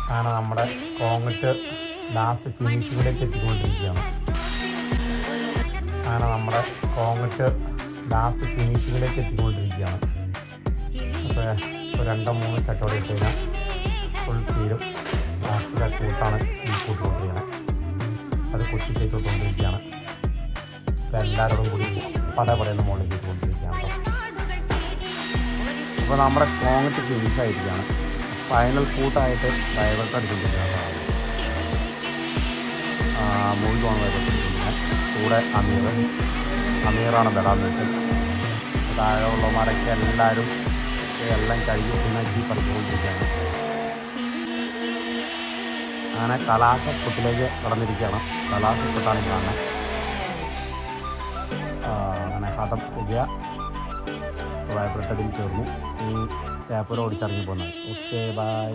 അങ്ങനെ നമ്മുടെ concrete last ഫിനിഷിങ്ങിലേക്ക് എത്തിക്കൊണ്ടിരിക്കുകയാണ്. അപ്പോൾ രണ്ടോ മൂന്നോ ചട്ടോടെ ഇട്ട് കഴിഞ്ഞാൽ ഫുൾ തീരും. ലാസ്റ്റിലെ കൂട്ടാണ് ഈ കൂട്ടിക്കൊണ്ടിരിക്കുന്നത്. അത് കൊത്തിച്ചേക്കൊണ്ടിരിക്കുകയാണ്. അപ്പോൾ എല്ലാവരോടും കൂടി പടപടയെന്ന് മുകളിൽ ചെയ്തുകൊണ്ടിരിക്കുകയാണ്. അപ്പോൾ നമ്മുടെ കോൺക്രീറ്റ് ഫിനിഷായിരിക്കുകയാണ്. ഫൈനൽ കൂട്ടായിട്ട് ഡ്രൈവർക്ക് അടിച്ചുകൊണ്ടിരിക്കുകയാണ്. മുഴുവൻ വരച്ചിരിക്കുന്നത് കൂടെ അമീറാണ് ബെടാൻ വീട്ടിൽ. താഴെയുള്ളവന്മാരൊക്കെ എല്ലാവരും എല്ലാം കഴുകി പിന്നെ ഈ പഠിച്ചുകൊണ്ടിരിക്കുകയാണ്. അങ്ങനെ കലാശക്കൊട്ടിലേക്ക് കടന്നിരിക്കുകയാണ്. കലാശക്കൊട്ടാണ് കാണുന്നത്. അങ്ങനെ ഹതം പുതിയ വൈബ്രട്ടഡിൽ ചേർന്നു. ഈ ചേപ്പൂർ ഓടിച്ചിറങ്ങി പോകുന്നത്. Okay bye.